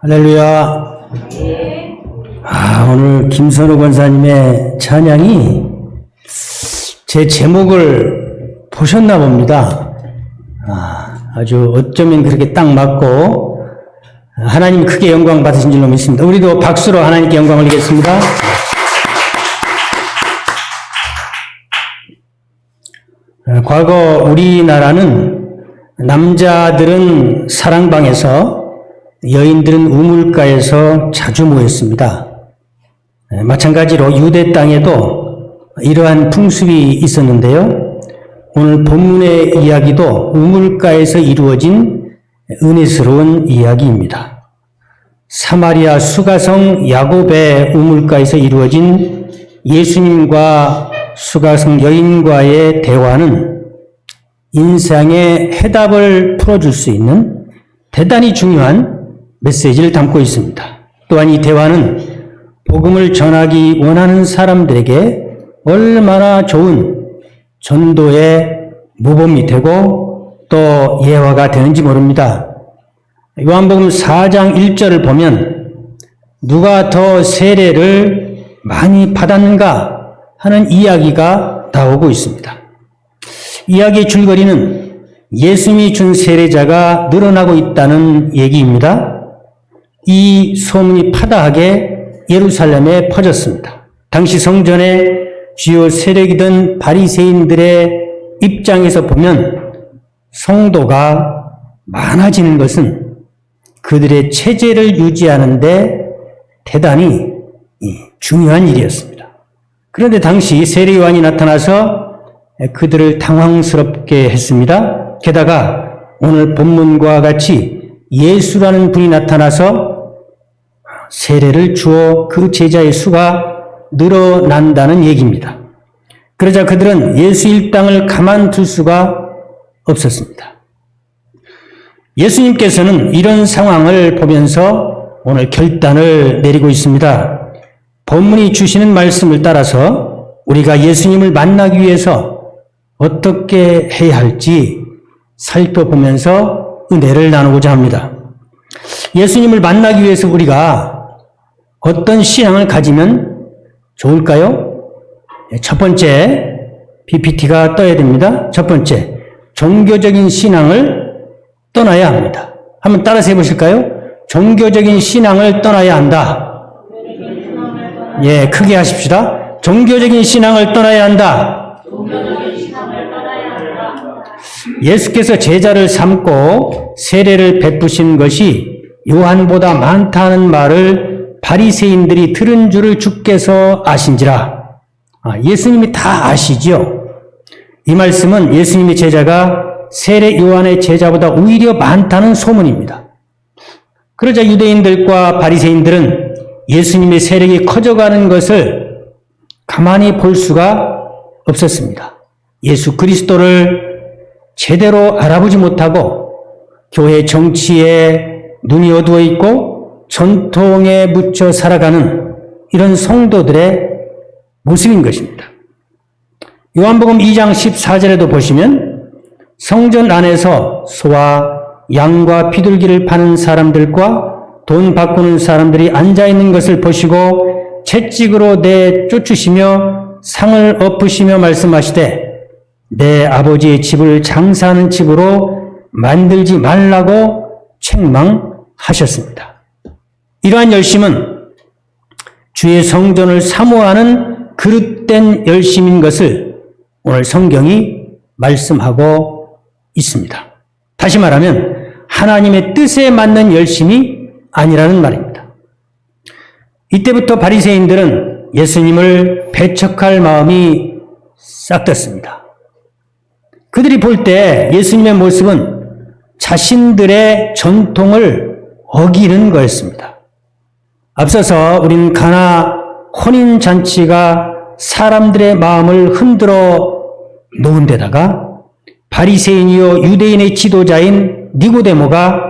할렐루야. 오늘 김선우 권사님의 찬양이 제 제목을 보셨나 봅니다. 아주 어쩌면 그렇게 딱 맞고 하나님 크게 영광 받으신 줄로 믿습니다. 우리도 박수로 하나님께 영광 올리겠습니다. 과거 우리나라는 남자들은 사랑방에서 여인들은 우물가에서 자주 모였습니다. 마찬가지로 유대 땅에도 이러한 풍습이 있었는데요. 오늘 본문의 이야기도 우물가에서 이루어진 은혜스러운 이야기입니다. 사마리아 수가성 야곱의 우물가에서 이루어진 예수님과 수가성 여인과의 대화는 인생의 해답을 풀어줄 수 있는 대단히 중요한 메시지를 담고 있습니다. 또한 이 대화는 복음을 전하기 원하는 사람들에게 얼마나 좋은 전도의 모범이 되고 또 예화가 되는지 모릅니다. 요한복음 4장 1절을 보면 누가 더 세례를 많이 받았는가 하는 이야기가 나오고 있습니다. 이야기의 줄거리는 예수님이 준 세례자가 늘어나고 있다는 얘기입니다. 이 소문이 파다하게 예루살렘에 퍼졌습니다. 당시 성전에 주요 세력이던 바리새인들의 입장에서 보면 성도가 많아지는 것은 그들의 체제를 유지하는 데 대단히 중요한 일이었습니다. 그런데 당시 세례요한이 나타나서 그들을 당황스럽게 했습니다. 게다가 오늘 본문과 같이 예수라는 분이 나타나서 세례를 주어 그 제자의 수가 늘어난다는 얘기입니다. 그러자 그들은 예수 일당을 가만둘 수가 없었습니다. 예수님께서는 이런 상황을 보면서 오늘 결단을 내리고 있습니다. 본문이 주시는 말씀을 따라서 우리가 예수님을 만나기 위해서 어떻게 해야 할지 살펴보면서 은혜를 나누고자 합니다. 예수님을 만나기 위해서 우리가 어떤 신앙을 가지면 좋을까요? 첫 번째, PPT가 떠야 됩니다. 첫 번째, 종교적인 신앙을 떠나야 합니다. 한번 따라서 해보실까요? 종교적인 신앙을 떠나야 한다. 크게 하십시다. 종교적인 신앙을 떠나야 한다. 예수께서 제자를 삼고 세례를 베푸신 것이 요한보다 많다는 말을 바리새인들이 들은 줄을 주께서 아신지라. 예수님이 다 아시죠? 이 말씀은 예수님의 제자가 세례 요한의 제자보다 오히려 많다는 소문입니다. 그러자 유대인들과 바리새인들은 예수님의 세력이 커져가는 것을 가만히 볼 수가 없었습니다. 예수 그리스도를 제대로 알아보지 못하고 교회 정치에 눈이 어두워 있고 전통에 묻혀 살아가는 이런 성도들의 모습인 것입니다. 요한복음 2장 14절에도 보시면 성전 안에서 소와 양과 비둘기를 파는 사람들과 돈 바꾸는 사람들이 앉아있는 것을 보시고 채찍으로 내쫓으시며 상을 엎으시며 말씀하시되 내 아버지의 집을 장사하는 집으로 만들지 말라고 책망하셨습니다. 이러한 열심은 주의 성전을 사모하는 그릇된 열심인 것을 오늘 성경이 말씀하고 있습니다. 다시 말하면 하나님의 뜻에 맞는 열심이 아니라는 말입니다. 이때부터 바리새인들은 예수님을 배척할 마음이 싹떴습니다. 그들이 볼 때 예수님의 모습은 자신들의 전통을 어기는 거였습니다. 앞서서 우리는 가나 혼인잔치가 사람들의 마음을 흔들어 놓은 데다가 바리새인이요 유대인의 지도자인 니고데모가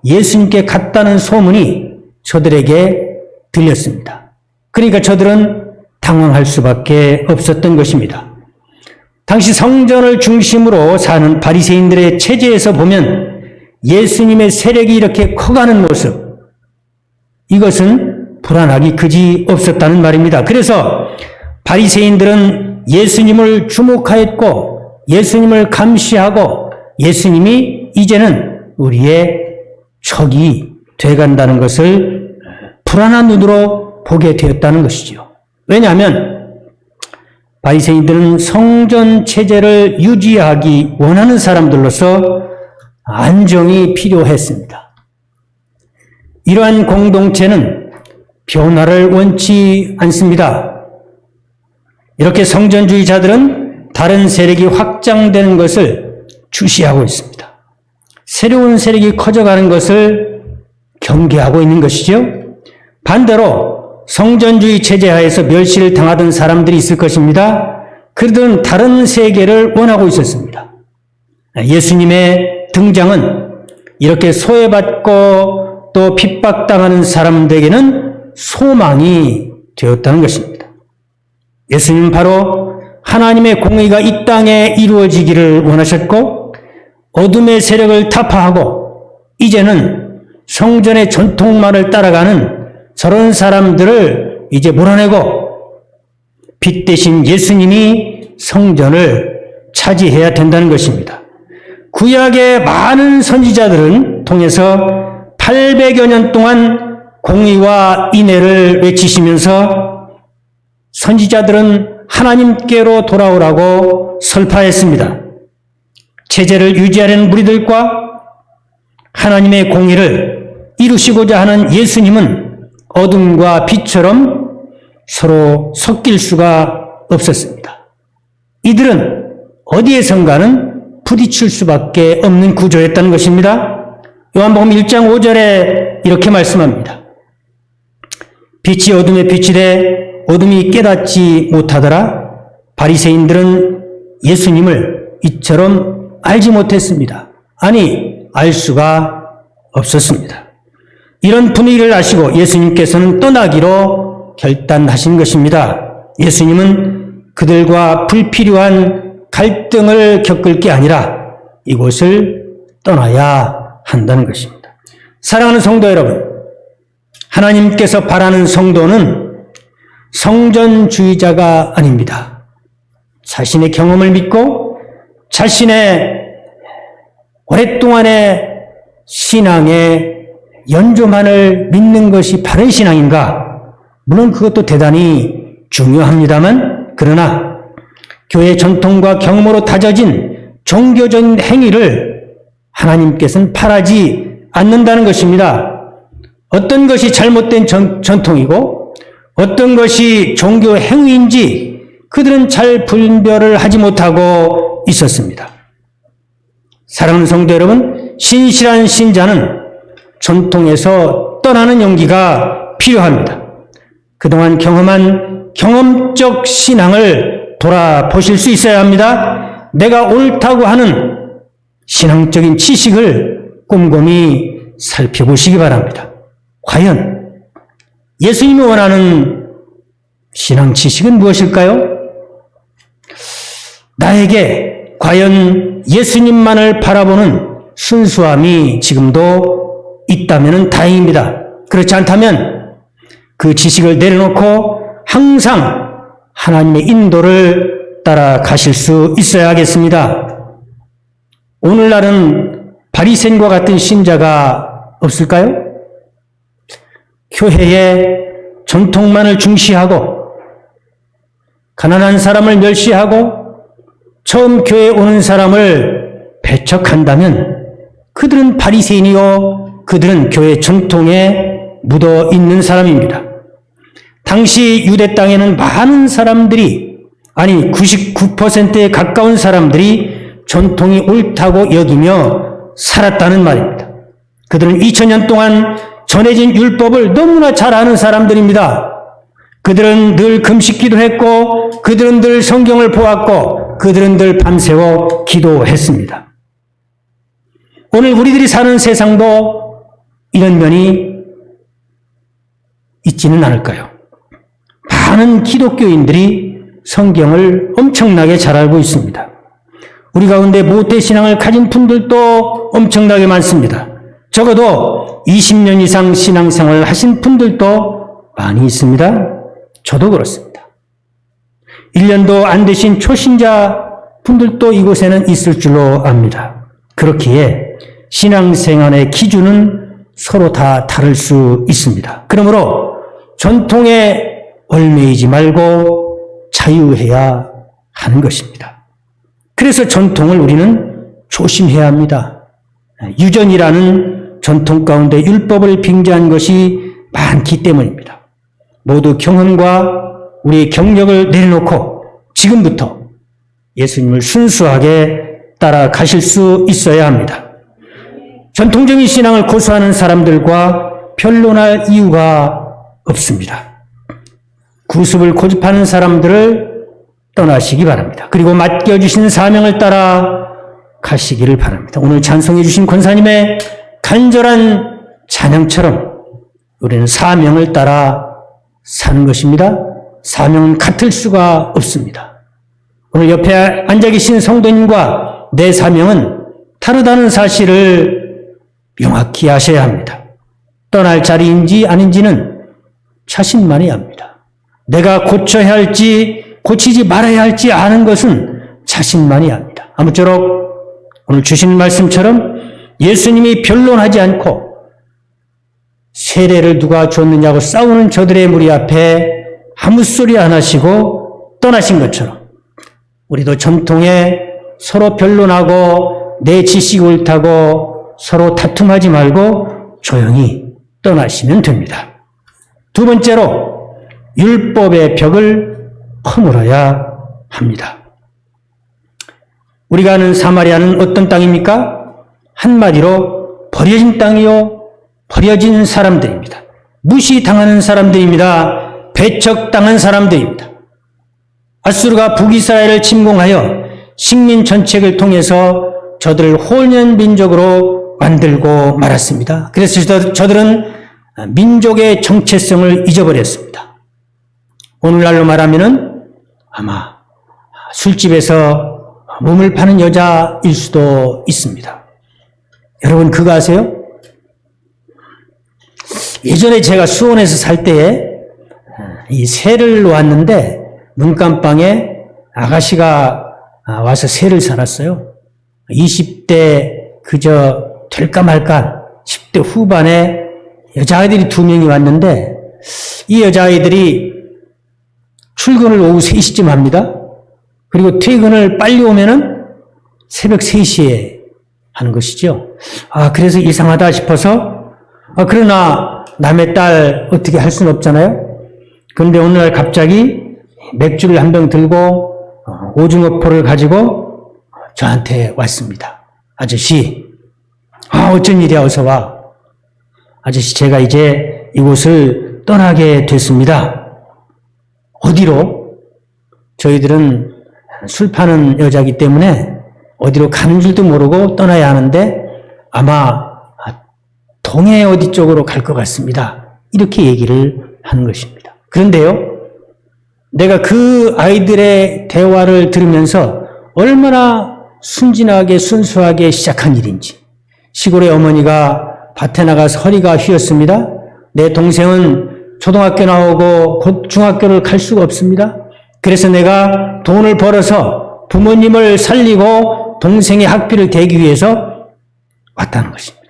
예수님께 갔다는 소문이 저들에게 들렸습니다. 그러니까 저들은 당황할 수밖에 없었던 것입니다. 당시 성전을 중심으로 사는 바리새인들의 체제에서 보면 예수님의 세력이 이렇게 커가는 모습, 이것은 불안하기 그지 없었다는 말입니다. 그래서 바리새인들은 예수님을 주목하였고 예수님을 감시하고 예수님이 이제는 우리의 적이 돼간다는 것을 불안한 눈으로 보게 되었다는 것이죠. 왜냐하면 바리새인들은 성전 체제를 유지하기 원하는 사람들로서 안정이 필요했습니다. 이러한 공동체는 변화를 원치 않습니다. 이렇게 성전주의자들은 다른 세력이 확장되는 것을 주시하고 있습니다. 새로운 세력이 커져가는 것을 경계하고 있는 것이죠. 반대로 성전주의 체제 하에서 멸시를 당하던 사람들이 있을 것입니다. 그들은 다른 세계를 원하고 있었습니다. 예수님의 등장은 이렇게 소외받고 또 핍박당하는 사람들에게는 소망이 되었다는 것입니다. 예수님은 바로 하나님의 공의가 이 땅에 이루어지기를 원하셨고 어둠의 세력을 타파하고 이제는 성전의 전통만을 따라가는 저런 사람들을 이제 몰아내고 빛 대신 예수님이 성전을 차지해야 된다는 것입니다. 구약의 많은 선지자들은 통해서 800여 년 동안 공의와 인애를 외치시면서 선지자들은 하나님께로 돌아오라고 설파했습니다. 체제를 유지하려는 무리들과 하나님의 공의를 이루시고자 하는 예수님은 어둠과 빛처럼 서로 섞일 수가 없었습니다. 이들은 어디에선가는 부딪힐 수밖에 없는 구조였다는 것입니다. 요한복음 1장 5절에 이렇게 말씀합니다. 빛이 어둠에 비치되 어둠이 깨닫지 못하더라. 바리새인들은 예수님을 이처럼 알지 못했습니다. 아니, 알 수가 없었습니다. 이런 분위기를 아시고 예수님께서는 떠나기로 결단하신 것입니다. 예수님은 그들과 불필요한 갈등을 겪을 게 아니라 이곳을 떠나야 한다는 것입니다. 사랑하는 성도 여러분, 하나님께서 바라는 성도는 성전주의자가 아닙니다. 자신의 경험을 믿고 자신의 오랫동안의 신앙의 연조만을 믿는 것이 바른 신앙인가? 물론 그것도 대단히 중요합니다만, 그러나 교회 전통과 경험으로 다져진 종교적인 행위를 하나님께서는 바라지 않는다는 것입니다. 어떤 것이 잘못된 전통이고 어떤 것이 종교 행위인지 그들은 잘 분별을 하지 못하고 있었습니다. 사랑하는 성도 여러분, 신실한 신자는 전통에서 떠나는 용기가 필요합니다. 그동안 경험한 경험적 신앙을 돌아보실 수 있어야 합니다. 내가 옳다고 하는 신앙적인 지식을 꼼꼼히 살펴보시기 바랍니다. 과연 예수님이 원하는 신앙 지식은 무엇일까요? 나에게 과연 예수님만을 바라보는 순수함이 지금도 있다면 다행입니다. 그렇지 않다면 그 지식을 내려놓고 항상 하나님의 인도를 따라가실 수 있어야겠습니다. 오늘날은 바리새인과 같은 신자가 없을까요? 교회의 전통만을 중시하고 가난한 사람을 멸시하고 처음 교회에 오는 사람을 배척한다면 그들은 바리새인이요, 그들은 교회 전통에 묻어 있는 사람입니다. 당시 유대 땅에는 많은 사람들이, 아니 99%에 가까운 사람들이 전통이 옳다고 여기며 살았다는 말입니다. 그들은 2000년 동안 전해진 율법을 너무나 잘 아는 사람들입니다. 그들은 늘 금식기도 했고 그들은 늘 성경을 보았고 그들은 늘 밤새워 기도했습니다. 오늘 우리들이 사는 세상도 이런 면이 있지는 않을까요? 많은 기독교인들이 성경을 엄청나게 잘 알고 있습니다. 우리 가운데 모태신앙을 가진 분들도 엄청나게 많습니다. 적어도 20년 이상 신앙생활을 하신 분들도 많이 있습니다. 저도 그렇습니다. 1년도 안 되신 초신자 분들도 이곳에는 있을 줄로 압니다. 그렇기에 신앙생활의 기준은 서로 다 다를 수 있습니다. 그러므로 전통에 얽매이지 말고 자유해야 하는 것입니다. 그래서 전통을 우리는 조심해야 합니다. 유전이라는 전통 가운데 율법을 빙자한 것이 많기 때문입니다. 모두 경험과 우리의 경력을 내려놓고 지금부터 예수님을 순수하게 따라가실 수 있어야 합니다. 전통적인 신앙을 고수하는 사람들과 변론할 이유가 없습니다. 구습을 고집하는 사람들을 떠나시기 바랍니다. 그리고 맡겨주신 사명을 따라 가시기를 바랍니다. 오늘 찬송해 주신 권사님의 간절한 찬양처럼 우리는 사명을 따라 사는 것입니다. 사명은 같을 수가 없습니다. 오늘 옆에 앉아 계신 성도님과 내 사명은 다르다는 사실을 명확히 아셔야 합니다. 떠날 자리인지 아닌지는 자신만이 압니다. 내가 고쳐야 할지 고치지 말아야 할지 아는 것은 자신만이 압니다. 아무쪼록 오늘 주신 말씀처럼 예수님이 변론하지 않고 세례를 누가 줬느냐고 싸우는 저들의 무리 앞에 아무 소리 안 하시고 떠나신 것처럼 우리도 전통에 서로 변론하고 내 지식이 옳다고 서로 다툼하지 말고 조용히 떠나시면 됩니다. 두 번째로 율법의 벽을 허물어야 합니다. 우리가 아는 사마리아는 어떤 땅입니까? 한마디로 버려진 땅이요, 버려진 사람들입니다. 무시당하는 사람들입니다. 배척당한 사람들입니다. 아수르가 북이스라엘을 침공하여 식민 전책을 통해서 저들을 혼연 민족으로 만들고 말았습니다. 그래서 저들은 민족의 정체성을 잊어버렸습니다. 오늘날로 말하면은 아마 술집에서 몸을 파는 여자일 수도 있습니다. 여러분 그거 아세요? 예전에 제가 수원에서 살 때에 이 새를 놓았는데 문간방에 아가씨가 와서 새를 사놨어요. 20대 그저 될까 말까 10대 후반에 여자아이들이 2명이 왔는데 이 여자아이들이 출근을 오후 3시쯤 합니다. 그리고 퇴근을 빨리 오면은 새벽 3시에 하는 것이죠. 그래서 이상하다 싶어서 그러나 남의 딸 어떻게 할 수는 없잖아요. 그런데 어느 날 갑자기 맥주를 한 병 들고 오징어포를 가지고 저한테 왔습니다. 아저씨, 어쩐 일이야, 어서 와. 아저씨, 제가 이제 이곳을 떠나게 됐습니다. 어디로? 저희들은 술 파는 여자이기 때문에 어디로 가는 줄도 모르고 떠나야 하는데 아마 동해 어디 쪽으로 갈 것 같습니다. 이렇게 얘기를 하는 것입니다. 그런데요, 내가 그 아이들의 대화를 들으면서 얼마나 순진하게 순수하게 시작한 일인지. 시골의 어머니가 밭에 나가서 허리가 휘었습니다. 내 동생은 초등학교 나오고 곧 중학교를 갈 수가 없습니다. 그래서 내가 돈을 벌어서 부모님을 살리고 동생의 학비를 대기 위해서 왔다는 것입니다.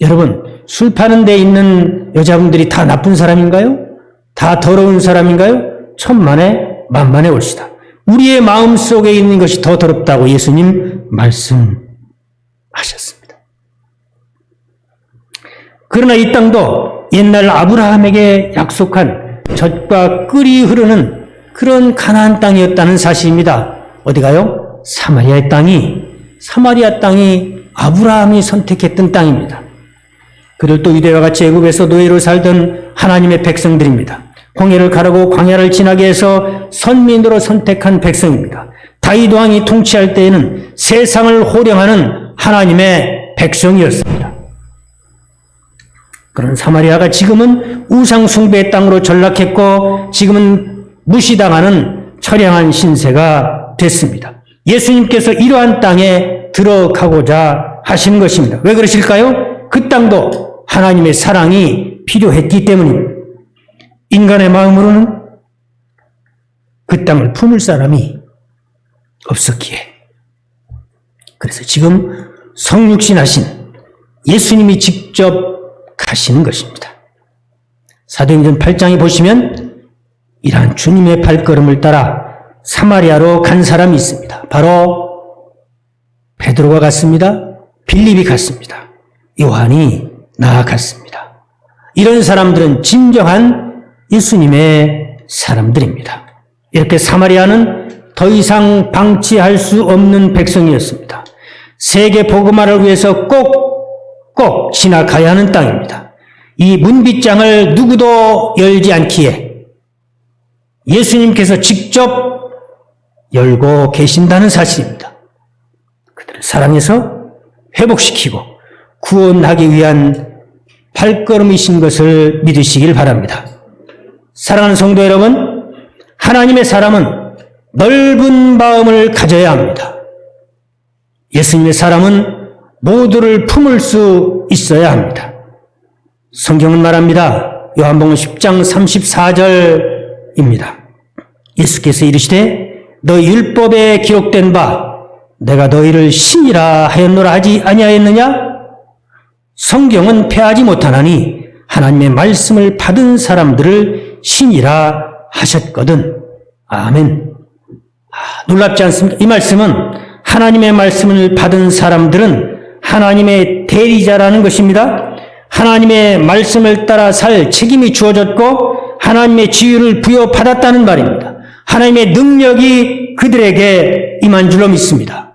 여러분, 술 파는 데 있는 여자분들이 다 나쁜 사람인가요? 다 더러운 사람인가요? 천만에 만만에 올시다. 우리의 마음속에 있는 것이 더 더럽다고 예수님 말씀하셨습니다. 그러나 이 땅도 옛날 아브라함에게 약속한 젖과 꿀이 흐르는 그런 가나안 땅이었다는 사실입니다. 어디가요? 사마리아 땅이 아브라함이 선택했던 땅입니다. 그들 또 유대와 같이 애굽에서 노예로 살던 하나님의 백성들입니다. 홍해를 가르고 광야를 지나게 해서 선민으로 선택한 백성입니다. 다윗 왕이 통치할 때에는 세상을 호령하는 하나님의 백성이었습니다. 그런 사마리아가 지금은 우상 숭배의 땅으로 전락했고 지금은 무시당하는 처량한 신세가 됐습니다. 예수님께서 이러한 땅에 들어가고자 하시는 것입니다. 왜 그러실까요? 그 땅도 하나님의 사랑이 필요했기 때문입니다. 인간의 마음으로는 그 땅을 품을 사람이 없었기에. 그래서 지금 성육신 하신 예수님이 직접 가시는 것입니다. 사도행전 8장에 보시면 이러한 주님의 발걸음을 따라 사마리아로 간 사람이 있습니다. 바로 베드로가 갔습니다. 빌립이 갔습니다. 요한이 나아갔습니다. 이런 사람들은 진정한 예수님의 사람들입니다. 이렇게 사마리아는 더 이상 방치할 수 없는 백성이었습니다. 세계 복음화를 위해서 꼭 지나가야 하는 땅입니다. 이 문빗장을 누구도 열지 않기에 예수님께서 직접 열고 계신다는 사실입니다. 그들을 사랑해서 회복시키고 구원하기 위한 발걸음이신 것을 믿으시길 바랍니다. 사랑하는 성도 여러분, 하나님의 사람은 넓은 마음을 가져야 합니다. 예수님의 사람은 모두를 품을 수 있어야 합니다. 성경은 말합니다. 요한복음 10장 34절입니다. 예수께서 이르시되 너희 율법에 기록된 바 내가 너희를 신이라 하였노라 하지 아니하였느냐? 성경은 패하지 못하나니 하나님의 말씀을 받은 사람들을 신이라 하셨거든. 아멘. 놀랍지 않습니까? 이 말씀은 하나님의 말씀을 받은 사람들은 하나님의 대리자라는 것입니다. 하나님의 말씀을 따라 살 책임이 주어졌고 하나님의 지위를 부여받았다는 말입니다. 하나님의 능력이 그들에게 임한 줄로 믿습니다.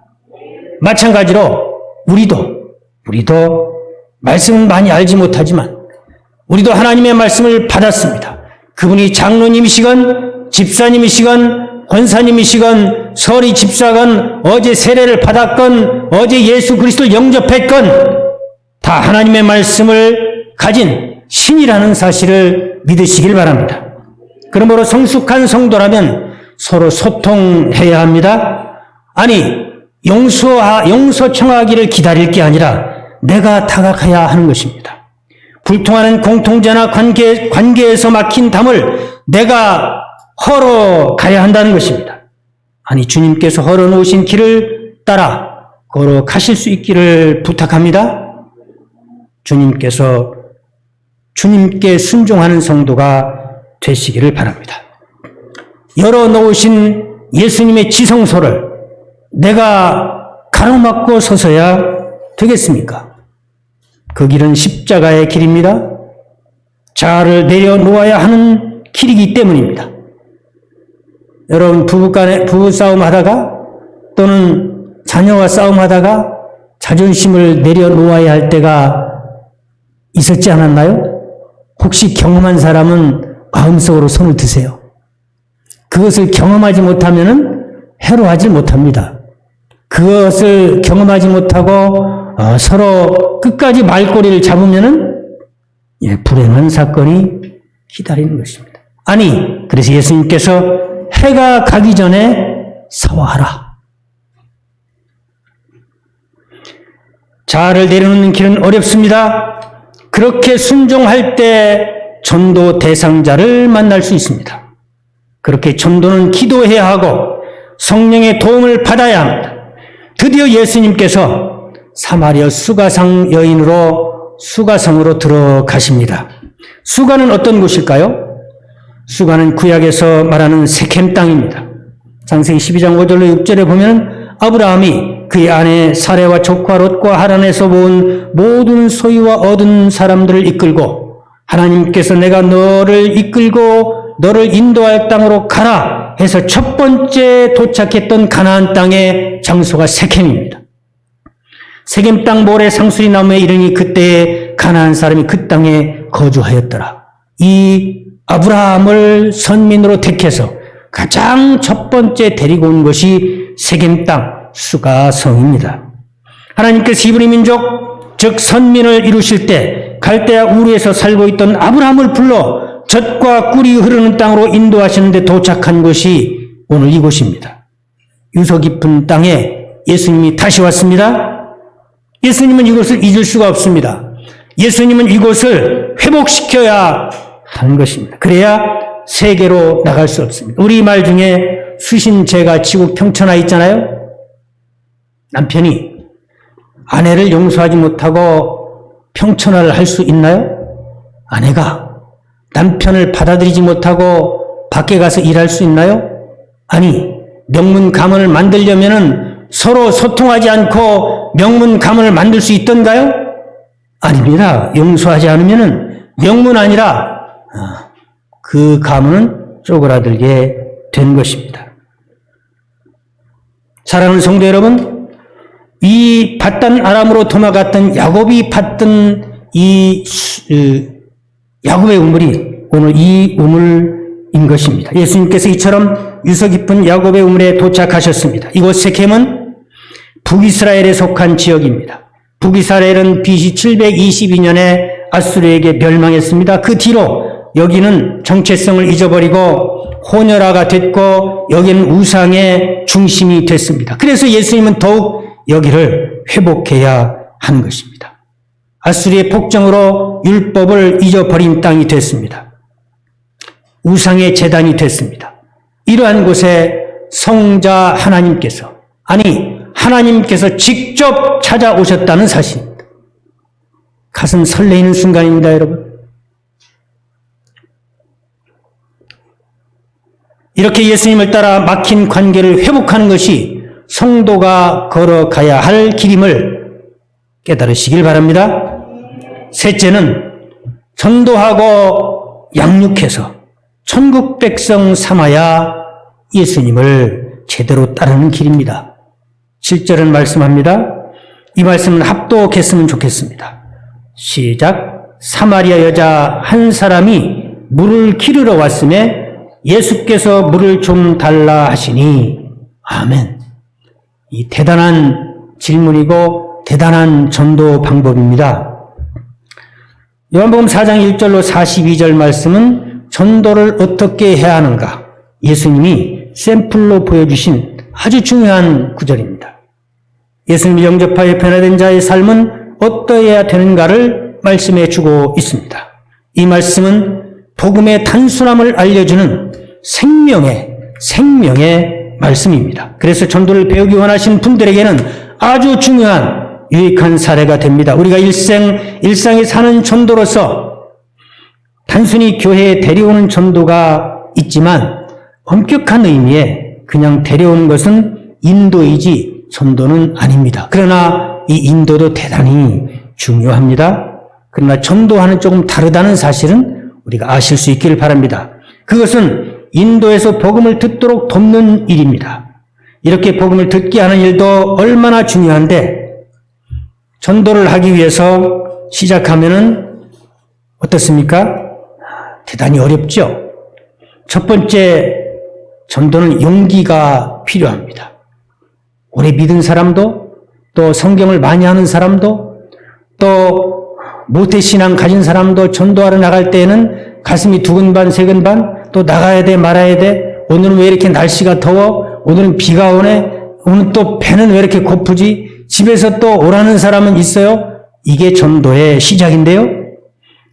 마찬가지로 우리도 말씀은 많이 알지 못하지만 우리도 하나님의 말씀을 받았습니다. 그분이 장로님이시건 집사님이시건 권사님이시건 서리 집사건 어제 세례를 받았건 어제 예수 그리스도를 영접했건 다 하나님의 말씀을 가진 신이라는 사실을 믿으시길 바랍니다. 그러므로 성숙한 성도라면 서로 소통해야 합니다. 아니 용서 청하기를 기다릴 게 아니라 내가 다가가야 하는 것입니다. 불통하는 공통제나 관계에서 막힌 담을 내가 헐어가야 한다는 것입니다. 아니 주님께서 헐어놓으신 길을 따라 걸어가실 수 있기를 부탁합니다. 주님께 순종하는 성도가 되시기를 바랍니다. 열어놓으신 예수님의 지성소를 내가 가로막고 서서야 되겠습니까? 그 길은 십자가의 길입니다. 자아를 내려놓아야 하는 길이기 때문입니다. 여러분 부부싸움 하다가 또는 자녀와 싸움하다가 자존심을 내려놓아야 할 때가 있었지 않았나요? 혹시 경험한 사람은 마음속으로 손을 드세요. 그것을 경험하지 못하면 해로하지 못합니다. 그것을 경험하지 못하고 서로 끝까지 말꼬리를 잡으면 불행한 사건이 기다리는 것입니다. 아니 그래서 예수님께서 해가 가기 전에 사와하라. 자아를 내려놓는 길은 어렵습니다. 그렇게 순종할 때 전도 대상자를 만날 수 있습니다. 그렇게 전도는 기도해야 하고 성령의 도움을 받아야 합니다. 드디어 예수님께서 사마리아 수가상 여인으로 수가성으로 들어가십니다. 수가는 어떤 곳일까요? 수가는 구약에서 말하는 세켐 땅입니다. 창세기 12장 5절로 6절에 보면 아브라함이 그의 아내 사레와 조카 롯과 하란에서 모은 모든 소유와 얻은 사람들을 이끌고 하나님께서 내가 너를 이끌고 너를 인도할 땅으로 가라 해서 첫 번째 도착했던 가나안 땅의 장소가 세켐입니다. 세겜 땅 모래 상수리 나무에 이르니 그때에 가나안 사람이 그 땅에 거주하였더라. 이 아브라함을 선민으로 택해서 가장 첫 번째 데리고 온 것이 세겜 땅 수가성입니다. 하나님께서 히브리 민족 즉 선민을 이루실 때 갈대아 우르에서 살고 있던 아브라함을 불러 젖과 꿀이 흐르는 땅으로 인도하시는데 도착한 곳이 오늘 이곳입니다. 유서 깊은 땅에 예수님이 다시 왔습니다. 예수님은 이것을 잊을 수가 없습니다. 예수님은 이곳을 회복시켜야 하는 것입니다. 그래야 세계로 나갈 수 없습니다. 우리 말 중에 수신제가 지국 평천하 있잖아요. 남편이 아내를 용서하지 못하고 평천하를 할 수 있나요? 아내가 남편을 받아들이지 못하고 밖에 가서 일할 수 있나요? 아니, 명문 가문을 만들려면은 서로 소통하지 않고 명문 가문을 만들 수 있던가요? 아닙니다. 용서하지 않으면은 명문 아니라 그 가문은 쪼그라들게 된 것입니다. 사랑하는 성도 여러분, 이 밧단 아람으로 도망갔던 야곱이 봤던 이 야곱의 우물이 오늘 이 우물인 것입니다. 예수님께서 이처럼 유서 깊은 야곱의 우물에 도착하셨습니다. 이곳 세켐은 북이스라엘에 속한 지역입니다. 북이스라엘은 BC 722년에 아수르에게 멸망했습니다. 그 뒤로 여기는 정체성을 잊어버리고 호녀라가 됐고 여기는 우상의 중심이 됐습니다. 그래서 예수님은 더욱 여기를 회복해야 하는 것입니다. 아수르의 폭정으로 율법을 잊어버린 땅이 됐습니다. 우상의 제단이 됐습니다. 이러한 곳에 성자 하나님께서, 하나님께서 직접 찾아오셨다는 사실입니다. 가슴 설레이는 순간입니다, 여러분. 이렇게 예수님을 따라 막힌 관계를 회복하는 것이 성도가 걸어가야 할 길임을 깨달으시길 바랍니다. 셋째는 전도하고 양육해서 천국 백성 삼아야 예수님을 제대로 따르는 길입니다. 7절은 말씀합니다. 이 말씀은 합독했으면 좋겠습니다. 시작. 사마리아 여자 한 사람이 물을 기르러 왔음에 예수께서 물을 좀 달라 하시니 아멘. 이 대단한 질문이고 대단한 전도 방법입니다. 요한복음 4장 1절로 42절 말씀은 전도를 어떻게 해야 하는가 예수님이 샘플로 보여주신 아주 중요한 구절입니다. 예수님을 영접하여 변화된 자의 삶은 어떠해야 되는가를 말씀해 주고 있습니다. 이 말씀은 복음의 단순함을 알려주는 생명의 말씀입니다. 그래서 전도를 배우기 원하시는 분들에게는 아주 중요한 유익한 사례가 됩니다. 우리가 일상에 사는 전도로서 단순히 교회에 데려오는 전도가 있지만 엄격한 의미의 그냥 데려오는 것은 인도이지 전도는 아닙니다. 그러나 이 인도도 대단히 중요합니다. 그러나 전도와는 조금 다르다는 사실은 우리가 아실 수 있기를 바랍니다. 그것은 인도에서 복음을 듣도록 돕는 일입니다. 이렇게 복음을 듣게 하는 일도 얼마나 중요한데 전도를 하기 위해서 시작하면은 어떻습니까? 대단히 어렵죠. 첫 번째 전도는 용기가 필요합니다. 오래 믿은 사람도 또 성경을 많이 하는 사람도 또 모태신앙 가진 사람도 전도하러 나갈 때에는 가슴이 두근반 세근반 또 나가야 돼 말아야 돼 오늘은 왜 이렇게 날씨가 더워 오늘은 비가 오네 오늘 또 배는 왜 이렇게 고프지 집에서 또 오라는 사람은 있어요. 이게 전도의 시작인데요.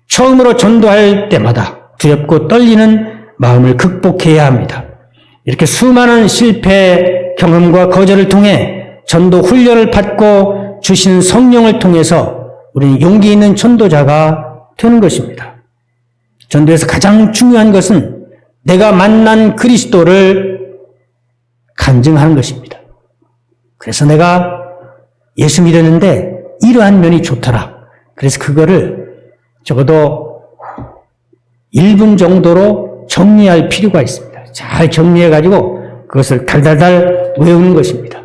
처음으로 전도할 때마다 두렵고 떨리는 마음을 극복해야 합니다. 이렇게 수많은 실패 경험과 거절을 통해 전도 훈련을 받고 주신 성령을 통해서 우리는 용기 있는 전도자가 되는 것입니다. 전도에서 가장 중요한 것은 내가 만난 그리스도를 간증하는 것입니다. 그래서 내가 예수 믿었는데 이러한 면이 좋더라. 그래서 그거를 적어도 1분 정도로 정리할 필요가 있습니다. 잘 정리해가지고 그것을 달달달 외우는 것입니다.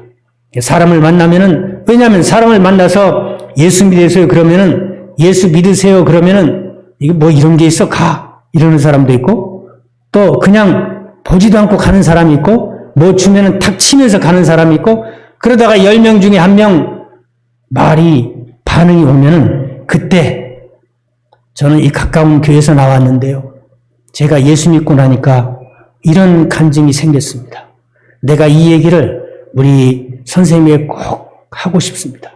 사람을 만나면은, 왜냐하면 사람을 만나서 예수 믿으세요 그러면은, 예수 믿으세요 그러면은, 이게 뭐 이런 게 있어? 가! 이러는 사람도 있고, 또 그냥 보지도 않고 가는 사람이 있고, 뭐 주면은 탁 치면서 가는 사람이 있고, 그러다가 10명 중에 1명 반응이 오면은, 그때 저는 이 가까운 교회에서 나왔는데요. 제가 예수 믿고 나니까 이런 간증이 생겼습니다. 내가 이 얘기를 우리 선생님에게 꼭 하고 싶습니다.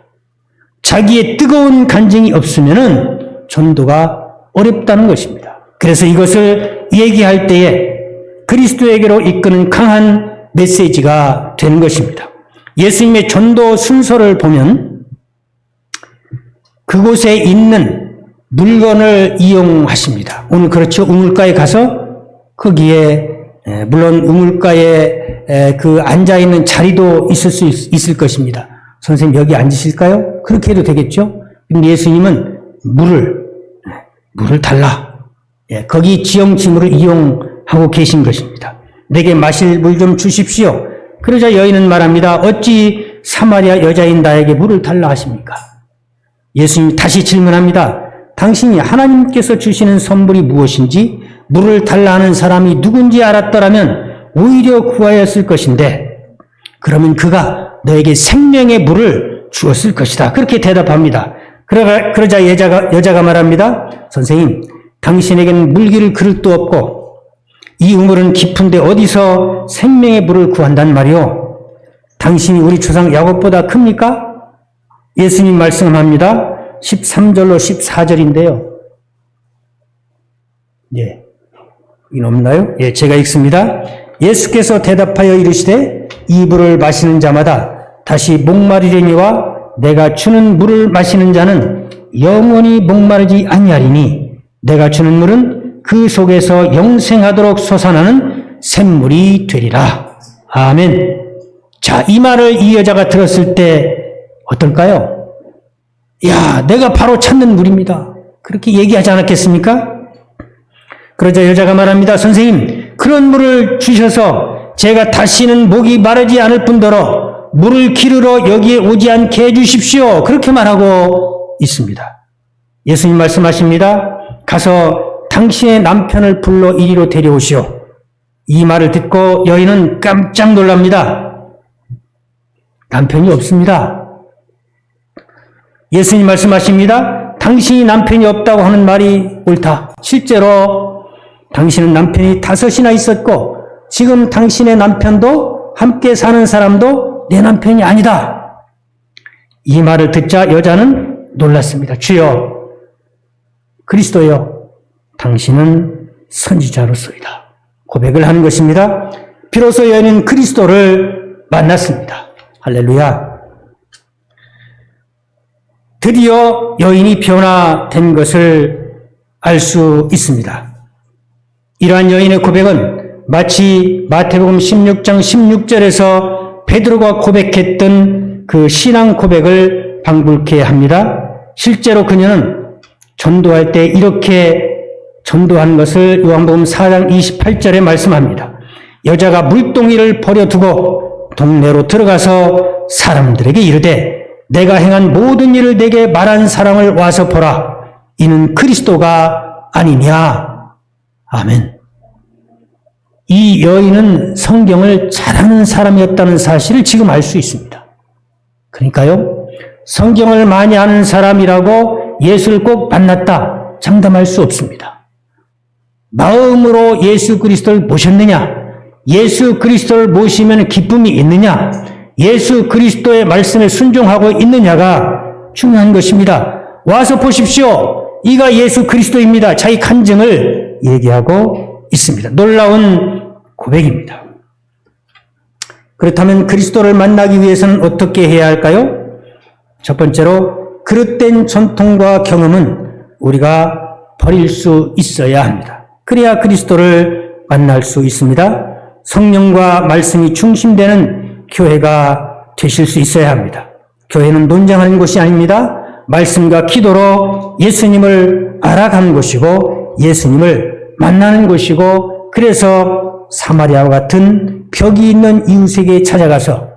자기의 뜨거운 간증이 없으면은 전도가 어렵다는 것입니다. 그래서 이것을 얘기할 때에 그리스도에게로 이끄는 강한 메시지가 되는 것입니다. 예수님의 전도 순서를 보면 그곳에 있는 물건을 이용하십니다. 오늘 그렇죠. 우물가에 가서 거기에 물론 우물가에 그 앉아있는 자리도 있을 것입니다. 선생님 여기 앉으실까요? 그렇게 해도 되겠죠. 근데 예수님은 물을 달라. 거기 지형지물을 이용하고 계신 것입니다. 내게 마실 물 좀 주십시오. 그러자 여인은 말합니다. 어찌 사마리아 여자인 나에게 물을 달라 하십니까? 예수님이 다시 질문합니다. 당신이 하나님께서 주시는 선물이 무엇인지 물을 달라 하는 사람이 누군지 알았더라면 오히려 구하였을 것인데 그러면 그가 너에게 생명의 물을 주었을 것이다. 그렇게 대답합니다. 그러자 여자가 말합니다. 선생님, 당신에게는 물기를 그릇도 없고 이 우물은 깊은데 어디서 생명의 물을 구한단 말이오? 당신이 우리 조상 야곱보다 큽니까? 예수님 말씀합니다. 13절로 14절인데요. 여기 없나요? 제가 읽습니다. 예수께서 대답하여 이르시되 이 물을 마시는 자마다 다시 목마르려니와 내가 주는 물을 마시는 자는 영원히 목마르지 아니하리니 내가 주는 물은 그 속에서 영생하도록 솟아나는 샘물이 되리라. 아멘. 자, 이 말을 이 여자가 들었을 때 어떨까요? 야, 내가 바로 찾는 물입니다. 그렇게 얘기하지 않았겠습니까? 그러자 여자가 말합니다. 선생님, 그런 물을 주셔서 제가 다시는 목이 마르지 않을 뿐더러 물을 기르러 여기에 오지 않게 해주십시오. 그렇게 말하고 있습니다. 예수님 말씀하십니다. 가서 당신의 남편을 불러 이리로 데려오시오. 이 말을 듣고 여인은 깜짝 놀랍니다. 남편이 없습니다. 예수님 말씀하십니다. 당신이 남편이 없다고 하는 말이 옳다. 실제로 당신은 남편이 5이나 있었고 지금 당신의 남편도 함께 사는 사람도 내 남편이 아니다. 이 말을 듣자 여자는 놀랐습니다. 주여, 그리스도여, 당신은 선지자로소이다. 고백을 하는 것입니다. 비로소 여인은 그리스도를 만났습니다. 할렐루야. 드디어 여인이 변화된 것을 알 수 있습니다. 이러한 여인의 고백은 마치 마태복음 16장 16절에서 베드로가 고백했던 그 신앙 고백을 방불케 합니다. 실제로 그녀는 전도할 때 이렇게 전도한 것을 요한복음 4장 28절에 말씀합니다. 여자가 물동이를 버려두고 동네로 들어가서 사람들에게 이르되 내가 행한 모든 일을 내게 말한 사람을 와서 보라. 이는 그리스도가 아니냐. 아멘. 이 여인은 성경을 잘하는 사람이었다는 사실을 지금 알 수 있습니다. 그러니까요, 성경을 많이 아는 사람이라고 예수를 꼭 만났다 장담할 수 없습니다. 마음으로 예수 그리스도를 모셨느냐, 예수 그리스도를 모시면 기쁨이 있느냐, 예수 그리스도의 말씀에 순종하고 있느냐가 중요한 것입니다. 와서 보십시오. 이가 예수 그리스도입니다. 자기 간증을 얘기하고 있습니다. 놀라운 고백입니다. 그렇다면 그리스도를 만나기 위해서는 어떻게 해야 할까요? 첫 번째로 그릇된 전통과 경험은 우리가 버릴 수 있어야 합니다. 그래야 그리스도를 만날 수 있습니다. 성령과 말씀이 중심되는 교회가 되실 수 있어야 합니다. 교회는 논쟁하는 곳이 아닙니다. 말씀과 기도로 예수님을 알아가는 곳이고 예수님을 만나는 곳이고, 그래서 사마리아와 같은 벽이 있는 이웃에게 찾아가서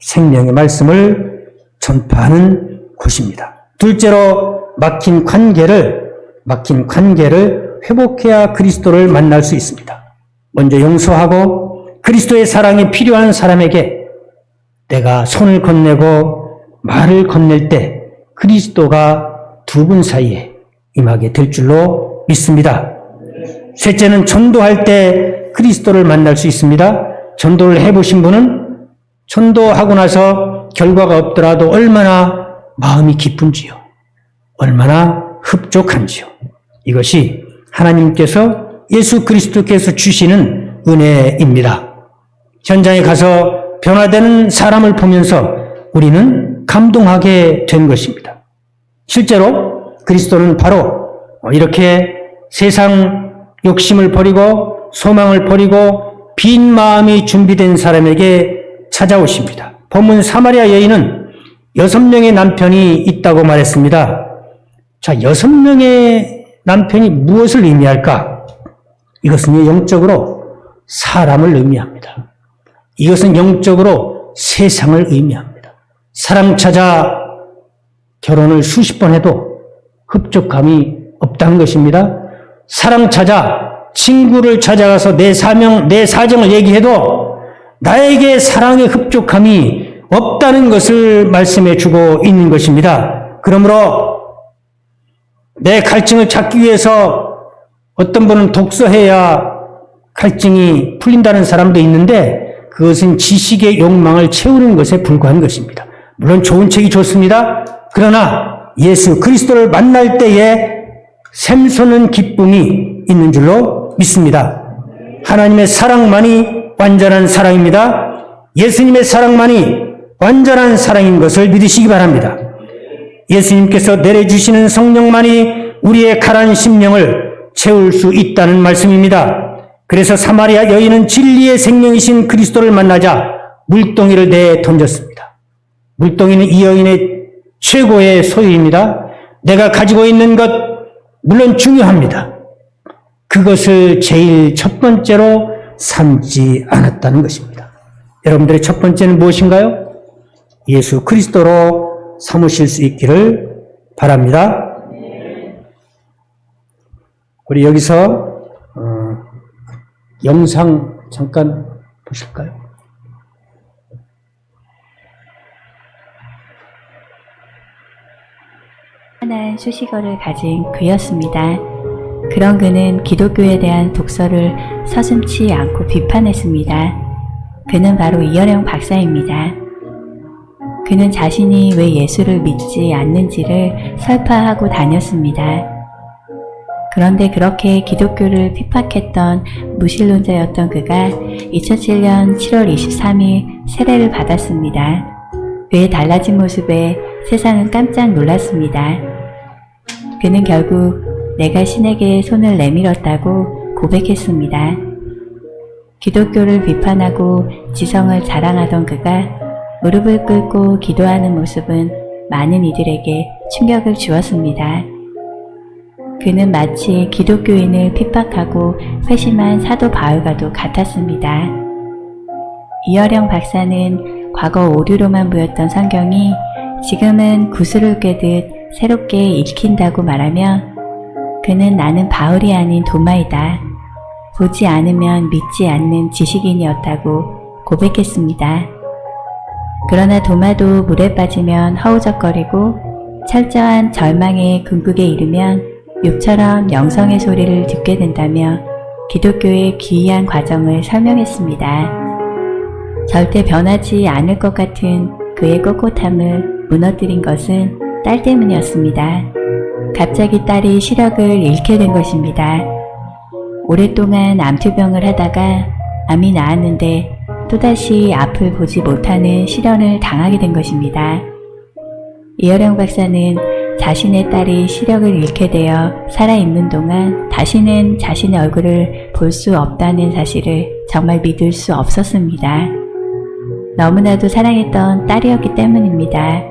생명의 말씀을 전파하는 곳입니다. 둘째로 막힌 관계를 회복해야 그리스도를 만날 수 있습니다. 먼저 용서하고 그리스도의 사랑이 필요한 사람에게 내가 손을 건네고 말을 건넬 때 그리스도가 두 분 사이에 임하게 될 줄로 믿습니다. 셋째는 전도할 때 그리스도를 만날 수 있습니다. 전도를 해보신 분은 전도하고 나서 결과가 없더라도 얼마나 마음이 기쁜지요. 얼마나 흡족한지요. 이것이 하나님께서 예수 그리스도께서 주시는 은혜입니다. 현장에 가서 변화되는 사람을 보면서 우리는 감동하게 된 것입니다. 실제로 그리스도는 바로 이렇게 세상 욕심을 버리고 소망을 버리고 빈 마음이 준비된 사람에게 찾아오십니다. 본문 사마리아 여인은 6명의 남편이 있다고 말했습니다. 자, 6명의 남편이 무엇을 의미할까? 이것은 영적으로 사람을 의미합니다. 이것은 영적으로 세상을 의미합니다. 사랑 찾아 결혼을 수십 번 해도 흡족함이 없다는 것입니다. 사랑 찾아 친구를 찾아가서 내 사명, 내 사정을 얘기해도 나에게 사랑의 흡족함이 없다는 것을 말씀해 주고 있는 것입니다. 그러므로 내 갈증을 찾기 위해서 어떤 분은 독서해야 갈증이 풀린다는 사람도 있는데 그것은 지식의 욕망을 채우는 것에 불과한 것입니다. 물론 좋은 책이 좋습니다. 그러나 예수 그리스도를 만날 때에 샘솟는 기쁨이 있는 줄로 믿습니다. 하나님의 사랑만이 완전한 사랑입니다. 예수님의 사랑만이 완전한 사랑인 것을 믿으시기 바랍니다. 예수님께서 내려주시는 성령만이 우리의 가라앉은 심령을 채울 수 있다는 말씀입니다. 그래서 사마리아 여인은 진리의 생명이신 그리스도를 만나자 물동이를 내에 던졌습니다. 물동이는 이 여인의 최고의 소유입니다. 내가 가지고 있는 것 물론 중요합니다. 그것을 제일 첫 번째로 삼지 않았다는 것입니다. 여러분들의 첫 번째는 무엇인가요? 예수 그리스도로 삼으실 수 있기를 바랍니다. 우리 여기서 영상 잠깐 보실까요? 편한 수식어를 가진 그였습니다. 그런 그는 기독교에 대한 독서를 서슴지 않고 비판했습니다. 그는 바로 이어령 박사입니다. 그는 자신이 왜 예수를 믿지 않는지를 설파하고 다녔습니다. 그런데 그렇게 기독교를 핍박했던 무신론자였던 그가 2007년 7월 23일 세례를 받았습니다. 그의 달라진 모습에 세상은 깜짝 놀랐습니다. 그는 결국 내가 신에게 손을 내밀었다고 고백했습니다. 기독교를 비판하고 지성을 자랑하던 그가 무릎을 꿇고 기도하는 모습은 많은 이들에게 충격을 주었습니다. 그는 마치 기독교인을 핍박하고 회심한 사도 바울과도 같았습니다. 이어령 박사는 과거 오류로만 보였던 성경이 지금은 구슬을 꿰듯 새롭게 읽힌다고 말하며 그는 나는 바울이 아닌 도마이다. 보지 않으면 믿지 않는 지식인이었다고 고백했습니다. 그러나 도마도 물에 빠지면 허우적거리고 철저한 절망의 궁극에 이르면 욥처럼 영성의 소리를 듣게 된다며 기독교의 기이한 과정을 설명했습니다. 절대 변하지 않을 것 같은 그의 꼿꼿함을 무너뜨린 것은 딸 때문이었습니다. 갑자기 딸이 시력을 잃게 된 것입니다. 오랫동안 암투병을 하다가 암이 나았는데 또다시 앞을 보지 못하는 시련을 당하게 된 것입니다. 이어령 박사는 자신의 딸이 시력을 잃게 되어 살아있는 동안 다시는 자신의 얼굴을 볼 수 없다는 사실을 정말 믿을 수 없었습니다. 너무나도 사랑했던 딸이었기 때문입니다.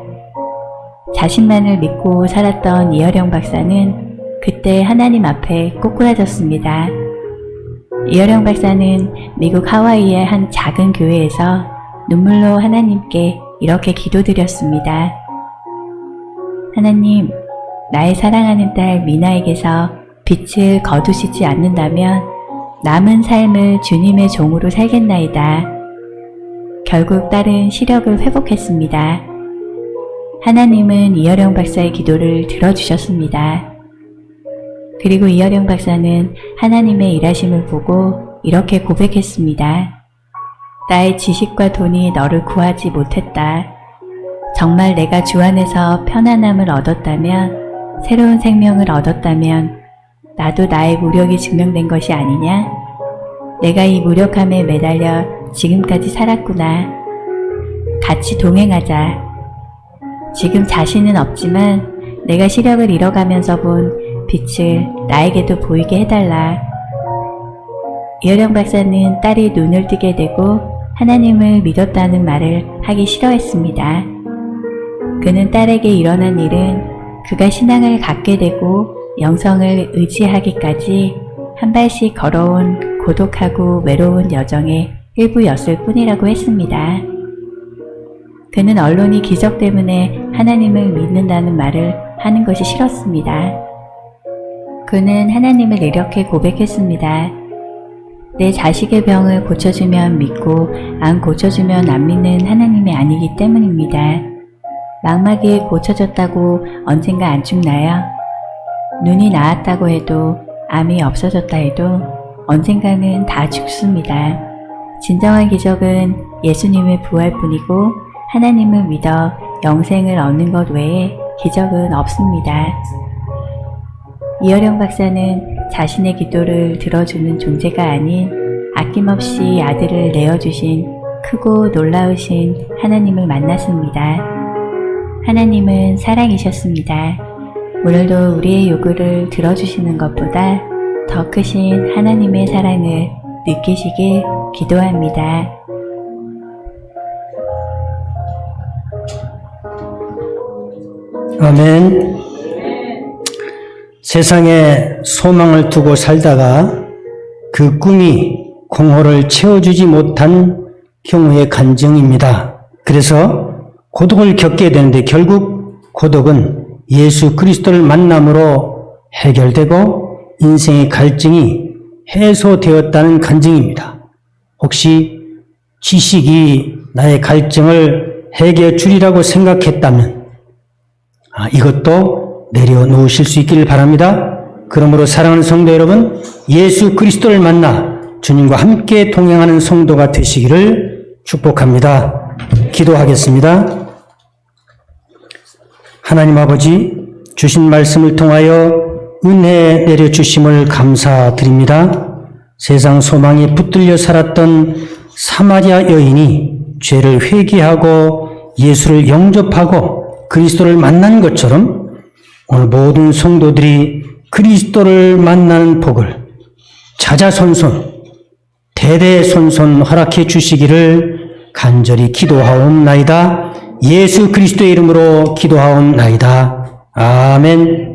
자신만을 믿고 살았던 이어령 박사는 그때 하나님 앞에 꼬꾸라졌습니다. 이어령 박사는 미국 하와이의 한 작은 교회에서 눈물로 하나님께 이렇게 기도드렸습니다. 하나님, 나의 사랑하는 딸 미나에게서 빛을 거두시지 않는다면 남은 삶을 주님의 종으로 살겠나이다. 결국 딸은 시력을 회복했습니다. 하나님은 이어령 박사의 기도를 들어주셨습니다. 그리고 이어령 박사는 하나님의 일하심을 보고 이렇게 고백했습니다. 나의 지식과 돈이 너를 구하지 못했다. 정말 내가 주 안에서 편안함을 얻었다면, 새로운 생명을 얻었다면 나도 나의 무력이 증명된 것이 아니냐? 내가 이 무력함에 매달려 지금까지 살았구나. 같이 동행하자. 지금 자신은 없지만 내가 시력을 잃어가면서 본 빛을 나에게도 보이게 해달라. 이어령 박사는 딸이 눈을 뜨게 되고 하나님을 믿었다는 말을 하기 싫어했습니다. 그는 딸에게 일어난 일은 그가 신앙을 갖게 되고 영성을 의지하기까지 한 발씩 걸어온 고독하고 외로운 여정의 일부였을 뿐이라고 했습니다. 그는 언론이 기적 때문에 하나님을 믿는다는 말을 하는 것이 싫었습니다. 그는 하나님을 이렇게 고백했습니다. 내 자식의 병을 고쳐주면 믿고 안 고쳐주면 안 믿는 하나님이 아니기 때문입니다. 망막이 고쳐졌다고 언젠가 안 죽나요? 눈이 나았다고 해도, 암이 없어졌다 해도 언젠가는 다 죽습니다. 진정한 기적은 예수님의 부활뿐이고 하나님을 믿어 영생을 얻는 것 외에 기적은 없습니다. 이어령 박사는 자신의 기도를 들어주는 존재가 아닌 아낌없이 아들을 내어주신 크고 놀라우신 하나님을 만났습니다. 하나님은 사랑이셨습니다. 오늘도 우리의 요구를 들어주시는 것보다 더 크신 하나님의 사랑을 느끼시길 기도합니다. 아멘. 세상에 소망을 두고 살다가 그 꿈이 공허를 채워주지 못한 경우의 간증입니다. 그래서 고독을 겪게 되는데 결국 고독은 예수 그리스도를 만남으로 해결되고 인생의 갈증이 해소되었다는 간증입니다. 혹시 지식이 나의 갈증을 해결해 주리라고 생각했다면 이것도 내려놓으실 수 있기를 바랍니다. 그러므로 사랑하는 성도 여러분, 예수 그리스도를 만나 주님과 함께 동행하는 성도가 되시기를 축복합니다. 기도하겠습니다. 하나님 아버지, 주신 말씀을 통하여 은혜 내려주심을 감사드립니다. 세상 소망에 붙들려 살았던 사마리아 여인이 죄를 회개하고 예수를 영접하고 그리스도를 만난 것처럼 오늘 모든 성도들이 그리스도를 만나는 복을 자자손손 대대손손 허락해 주시기를 간절히 기도하옵나이다. 예수 그리스도의 이름으로 기도하옵나이다. 아멘.